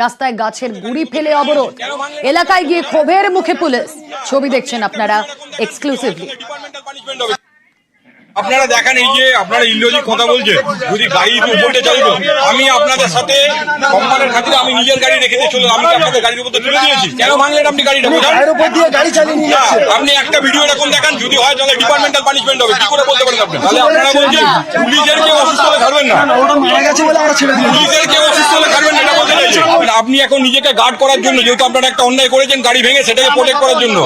রাস্তায় গাছের গুড়ি ফেলে অবরোধ, এলাকায় গিয়ে ক্ষোভের মুখে পুলিশ। ছবি দেখছেন আপনারা এক্সক্লুসিভলি। আপনারা দেখেন, এই যে আপনারা ইংরেজি কথা বলছে, যদি গাড়ি উপরে চালিত, আমি আপনাদের সাথে সম্মানের খাতিরে আমি নিজের গাড়ি রেখে দিয়ে চলে, আমি আপনাদের গাড়ির উপর তুলে দিয়েছি। কেন ভাঙলেন আপনি গাড়িটা? আপনি একটা ভিডিও এরকম দেখান, যদি হয় তাহলে ডিপার্টমেন্টাল পানিশমেন্ট হবে। কি করে বলতে পারেন আপনি? তাহলে আপনারা বলছেন পুলিশের কেউ অসুস্থ হলে ছাড়বেন না, পুলিশের কেউ অসুস্থ হলে ছাড়বেন না, এটা বলতে চাইছেন। আপনি এখন নিজেকে গার্ড করার জন্য, যেহেতু আপনারা একটা অন্যায় করেছেন গাড়ি ভেঙে, সেটাকে প্রোটেক্ট করার জন্য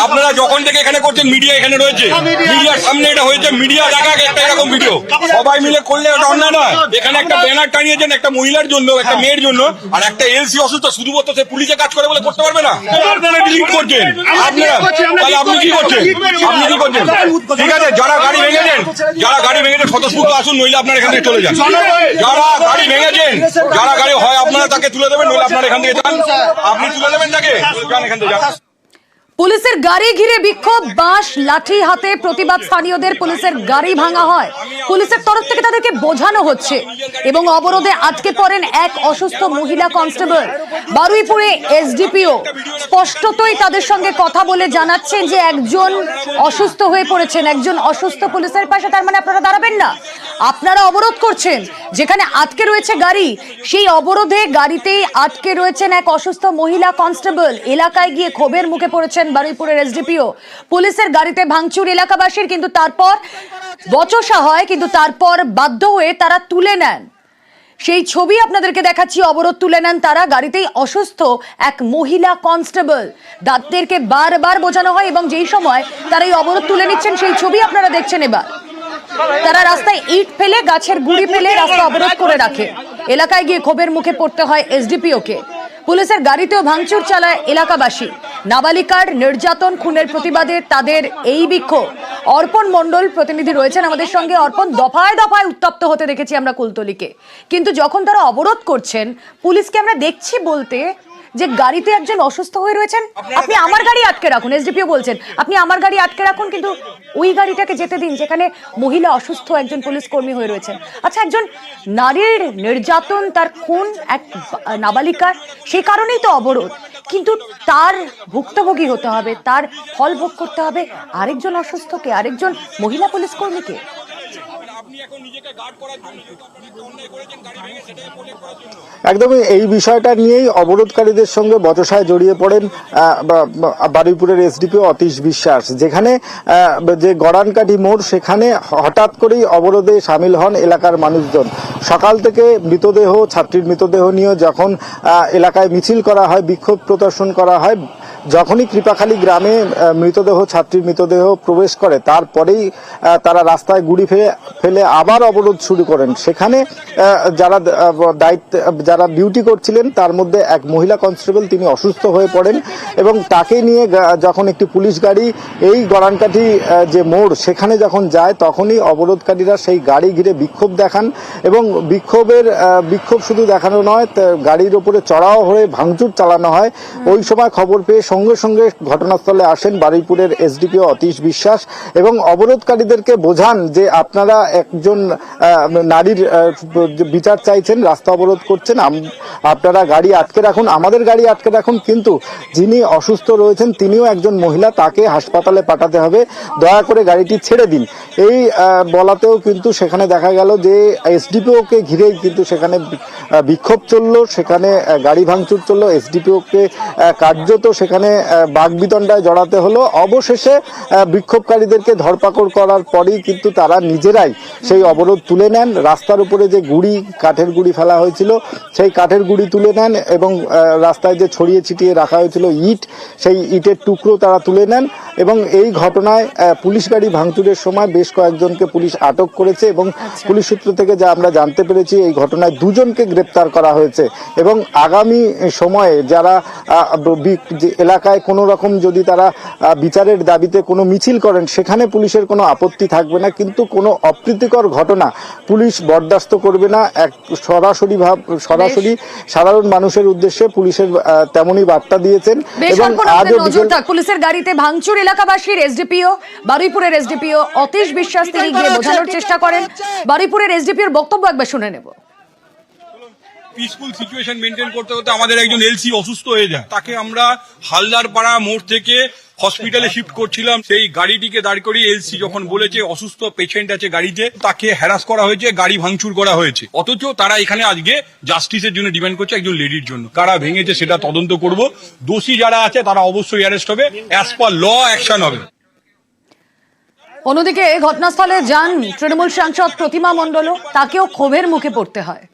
আপনারা যখন থেকে এখানে করছেন, মিডিয়া এখানে রয়েছে, মিডিয়ার সামনে এটা হয়েছে, মিডিয়া দেখাকে একটা এরকম ভিডিও সবাই মিলে করলে এটা অন্যায় নয়। এখানে একটা ব্যানার টানিয়েছেন একটা মহিলার জন্য, একটা মেয়ের জন্য, আর একটা এলসি অসুস্থ, শুধুমাত্র সে পুলিশে কাজ করে বলে করতে পারবে না। আপনারা ডিলিট করছেন, আপনারা তাহলে আপনি কি করছেন? আপনি কি করছেন? ঠিক আছে, যারা গাড়ি ভেঙেছেন, স্বতঃস্ফূর্ত আসুন, নইলে আপনারা এখান থেকে চলে যান। যারা গাড়ি ভেঙেছেন, যারা গাড়ি হয় আপনারা তাকে তুলে দেবেন, নইলে আপনারা এখান থেকে যান। আপনি তুলে দেবেন তাকে, যান এখান থেকে যান। পুলিশের গাড়ি ঘিরে বিক্ষোভ, বাঁশ লাঠি হাতে প্রতিবাদ স্থানীয়দের। পুলিশের গাড়ি ভাঙা হয়, পুলিশের তরফ থেকে তাদেরকে বোঝানো হচ্ছে এবং অবরোধে আটকে পড়েন এক অসুস্থ মহিলা কনস্টেবল। বারুইপুরে এসডিপিও স্পষ্টতই তাদের সঙ্গে কথা বলে জানাচ্ছেন যে একজন অসুস্থ হয়ে পড়েছেন, একজন অসুস্থ পুলিশের পাশে, তার মানে আপনারা দাঁড়াবেন না, আপনারা অবরোধ করছেন। যেখানে আটকে রয়েছে গাড়ি, সেই অবরোধে গাড়িতেই আটকে রয়েছেন এক অসুস্থ মহিলা কনস্টেবল। এলাকায় গিয়ে ক্ষোভের মুখে পড়েছেন বারুইপুরের এসডিপিও। পুলিশের গাড়িতে ভাঙচুর এলাকাবাসীর, কিন্তু তারপর বচসা হয়, কিন্তু তারপর বাধ্য হয়ে তারা তুলে নেন। সেই ছবি আপনাদেরকে দেখাচ্ছি, অবরোধ তুলে নেন তারা। গাড়িতেই অসুস্থ এক মহিলা কনস্টেবল, তাদেরকে বারবার বোঝানো হয় এবং যেই সময় তারা এই অবরোধ তুলে নিচ্ছেন সেই ছবি আপনারা দেখছেন। এবার তারা রাস্তায় ইট ফেলে, গাছের গুড়ি ফেলে রাস্তা অবরোধ করে রাখে। এলাকায় গিয়ে ক্ষোভের মুখে পড়তে হয় এসডিপিওকে। পুলিশের গাড়িতেও ভাঙচুর চালায় এলাকাবাসী। নাবালিকার নির্যাতন খুনের প্রতিবাদে তাদের এই বিক্ষোভ। অর্পণ মণ্ডল প্রতিনিধি রয়েছেন আমাদের সঙ্গে। অর্পণ, দফায় দফায় উত্তপ্ত হতে দেখেছি আমরা কুলতলিকে, কিন্তু যখন তারা অবরোধ করছেন, পুলিশকে আমরা দেখছি বলতে যে গাড়িতে একজন অসুস্থ হয়ে রয়েছেন, আপনি আমার গাড়ি আটকে রাখুন। এসডিপিও বলছেন আপনি আমার গাড়ি আটকে রাখুন, কিন্তু ওই গাড়িটাকে যেতে দিন যেখানে মহিলা অসুস্থ একজন পুলিশ কর্মী হয়ে রয়েছেন। আচ্ছা, একজন নারীর নির্যাতন, তার খুন, এক নাবালিকার, সেই কারণেই তো অবরোধ, কিন্তু তার ভুক্তভোগী হতে হবে, তার ফল ভোগ করতে হবে আরেকজন অসুস্থকে, আরেকজন মহিলা পুলিশ কর্মীকে। একদমই এই বিষয়টা নিয়েই অবরোধকারীদের সঙ্গে বচসায় জড়িয়ে পড়েন বারুইপুরের এসডিপিও অতীশ বিশ্বাস। যেখানে যে গড়ানকাঠি মোড়, সেখানে হঠাৎ করেই অবরোধে সামিল হন এলাকার মানুষজন। সকাল থেকে মৃতদেহ, ছাত্রীর মৃতদেহ নিয়ে যখন এলাকায় মিছিল করা হয়, বিক্ষোভ প্রদর্শন করা হয়, যখনই কৃপাখালী গ্রামে মৃতদেহ, ছাত্রীর মৃতদেহ প্রবেশ করে, তারপরেই তারা রাস্তায় গুড়ি ফেলে আবার অবরোধ শুরু করেন। সেখানে যারা ডিউটি করছিলেন, তার মধ্যে এক মহিলা কনস্টেবল, তিনি অসুস্থ হয়ে পড়েন এবং তাকে নিয়ে যখন একটি পুলিশ গাড়ি এই গড়ানকাঠি যে মোড়, সেখানে যখন যায়, তখনই অবরোধকারীরা সেই গাড়ি ঘিরে বিক্ষোভ দেখান এবং বিক্ষোভ শুধু দেখানো নয়, গাড়ির ওপরে চড়াও হয়ে ভাঙচুর চালানো হয়। ওই সময় খবর পেয়ে সঙ্গে সঙ্গে ঘটনাস্থলে আসেন বারুইপুরের এসডিপিও অতীশ বিশ্বাস এবং অবরোধকারীদেরকে বোঝান যে আপনারা একজন নারীর বিচার চাইছেন, রাস্তা অবরোধ করছেন, আপনারা গাড়ি আটকে রাখুন, আমাদের গাড়ি আটকে রাখুন, কিন্তু যিনি অসুস্থ রয়েছেন তিনিও একজন মহিলা, তাকে হাসপাতালে পাঠাতে হবে, দয়া করে গাড়িটি ছেড়ে দিন। এই বলাতেও কিন্তু সেখানে দেখা গেল যে এসডিপিওকে ঘিরেই কিন্তু সেখানে বিক্ষোভ চললো, সেখানে গাড়ি ভাঙচুর চললো, এসডিপিওকে কার্যত সেখানে বাগবিতণ্ডায় জড়াতে হলো। অবশেষে বিক্ষোভকারীদেরকে ধরপাকড় করার পরেই কিন্তু তারা নিজেরাই সেই অবরোধ তুলে নেন। রাস্তার উপরে যে গুড়ি, কাঠের গুড়ি ফেলা হয়েছিল, সেই কাঠের গুড়ি তুলে নেন এবং রাস্তায় যে ছড়িয়ে ছিটিয়ে রাখা হয়েছিল ইট, সেই ইটের টুকরো তারা তুলে নেন এবং এই ঘটনায় পুলিশ গাড়ি ভাঙচুরের সময় বেশ কয়েকজনকে পুলিশ আটক করেছে এবং পুলিশ সূত্র থেকে যা আমরা জানতে পেরেছি, এই ঘটনায় দুজনকে গ্রেপ্তার করা হয়েছে এবং আগামী সময়ে যারা এলাকায় কোনো রকম যদি তারা বিচারের দাবিতে কোনো মিছিল করেন, সেখানে পুলিশের কোনো আপত্তি থাকবে না, কিন্তু কোনো অপ্রীতিকর ঘটনা পুলিশ বরদাস্ত করবে না। সরাসরি সাধারণ মানুষের উদ্দেশ্যে পুলিশের তেমনই বার্তা দিয়েছেন। এবং আজও পুলিশের গাড়িতে ভাঙচুর এলাকাবাসীর, এসডিপিও বারুইপুরের এসডিপিও অতীশ বিশ্বাস তিনি গিয়ে বোঝানোর চেষ্টা করেন। বারুইপুরের এসডিপিওর বক্তব্য একবার শুনে নেব। পিসফুল সিচুয়েশন মেনটেন করতে করতে আমাদের একজন এলসি অসুস্থ হয়ে যায়, তাকে আমরা হালদারপাড়া মোড় থেকে হসপিটালে শিফট করছিলাম। সেই গাড়িটিকে দাঁড় করিয়ে এলসি যখন বলেছে অসুস্থ পেশেন্ট আছে গাড়িতে, তাকে হ্যারাস করা হয়েছে, গাড়ি ভাঙচুর করা হয়েছে। অথচ তারা এখানে আজকে জাস্টিসের জন্য ডিমান্ড করছে, একজন লেডির জন্য। কারা ভেঙেছে সেটা তদন্ত করব, দোষী যারা আছে তারা অবশ্যই অ্যারেস্ট হবে, অ্যাজ পার ল অ্যাকশন হবে। অন্যদিকে ঘটনাস্থলে যান তৃণমূল সাংসদ প্রতিমা মণ্ডলও, তাকেও ক্ষোভের মুখে পড়তে হয়।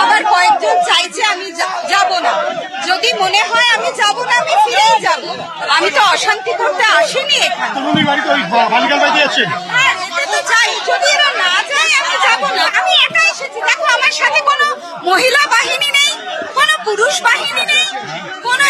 আবার কয়েকজন চাইছে আমি যাব না, যদি মনে হয় আমি যাব না আমি ফিরেই যাব। আমি তো অশান্তি করতে আসিনি এখানে। হ্যাঁ, যেতে তো চাই, যদি এরা না যায় আমি যাব না। আমি একা এসেছি, দেখো আমার সাথে কোনো মহিলা বাহিনী নেই, কোনো পুরুষ বাহিনী নেই, কোনো